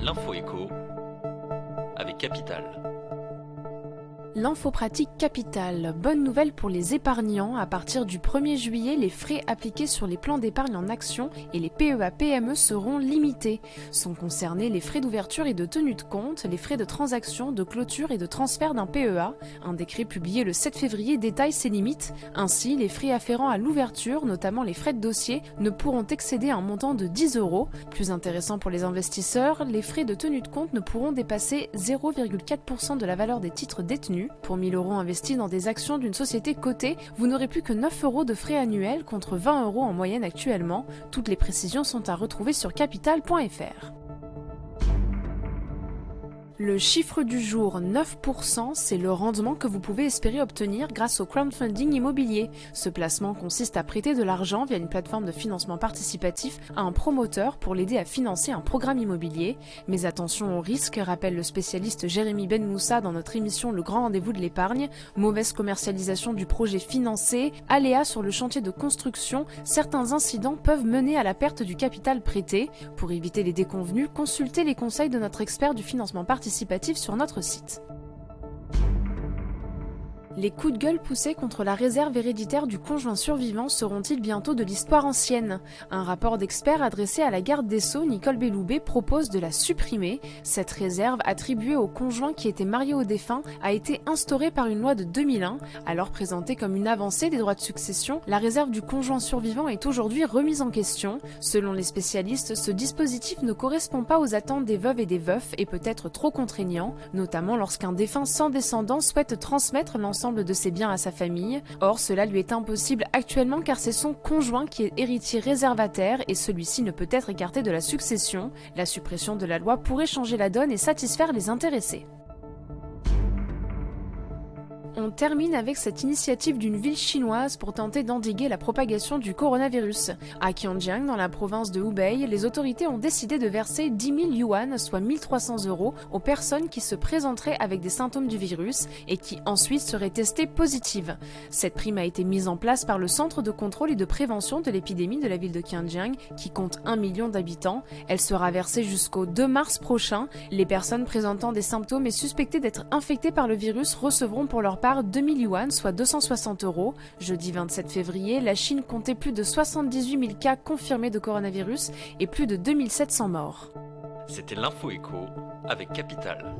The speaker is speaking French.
L'info écho avec Capital. L'info pratique Capital. Bonne nouvelle pour les épargnants. À partir du 1er juillet, les frais appliqués sur les plans d'épargne en actions et les PEA-PME seront limités. Sont concernés les frais d'ouverture et de tenue de compte, les frais de transaction, de clôture et de transfert d'un PEA. Un décret publié le 7 février détaille ces limites. Ainsi, les frais afférents à l'ouverture, notamment les frais de dossier, ne pourront excéder un montant de 10 €. Plus intéressant pour les investisseurs, les frais de tenue de compte ne pourront dépasser 0,4% de la valeur des titres détenus. Pour 1 000 € investis dans des actions d'une société cotée, vous n'aurez plus que 9 € de frais annuels contre 20 € en moyenne actuellement. Toutes les précisions sont à retrouver sur capital.fr. Le chiffre du jour, 9%, c'est le rendement que vous pouvez espérer obtenir grâce au crowdfunding immobilier. Ce placement consiste à prêter de l'argent via une plateforme de financement participatif à un promoteur pour l'aider à financer un programme immobilier. Mais attention aux risques, rappelle le spécialiste Jérémy Ben Moussa dans notre émission Le Grand Rendez-vous de l'épargne. Mauvaise commercialisation du projet financé, aléas sur le chantier de construction, certains incidents peuvent mener à la perte du capital prêté. Pour éviter les déconvenus, consultez les conseils de notre expert du financement participatif sur notre site. Les coups de gueule poussés contre la réserve héréditaire du conjoint survivant seront-ils bientôt de l'histoire ancienne ? Un rapport d'experts adressé à la garde des Sceaux, Nicole Belloubet, propose de la supprimer. Cette réserve, attribuée au conjoint qui était marié au défunt, a été instaurée par une loi de 2001. Alors présentée comme une avancée des droits de succession, la réserve du conjoint survivant est aujourd'hui remise en question. Selon les spécialistes, ce dispositif ne correspond pas aux attentes des veuves et des veufs et peut être trop contraignant, notamment lorsqu'un défunt sans descendant souhaite transmettre l'ensemble de ses biens à sa famille. Or, cela lui est impossible actuellement car c'est son conjoint qui est héritier réservataire et celui-ci ne peut être écarté de la succession. La suppression de la loi pourrait changer la donne et satisfaire les intéressés. On termine avec cette initiative d'une ville chinoise pour tenter d'endiguer la propagation du coronavirus. À Qianjiang, dans la province de Hubei, les autorités ont décidé de verser 10 000 yuan, soit 1 300 € aux personnes qui se présenteraient avec des symptômes du virus et qui ensuite seraient testées positives. Cette prime a été mise en place par le Centre de contrôle et de prévention de l'épidémie de la ville de Qianjiang, qui compte 1 million d'habitants. Elle sera versée jusqu'au 2 mars prochain. Les personnes présentant des symptômes et suspectées d'être infectées par le virus recevront pour leur part 2 000 yuan, soit 260 €. Jeudi 27 février, la Chine comptait plus de 78 000 cas confirmés de coronavirus et plus de 2 700 morts. C'était l'info écho avec Capital.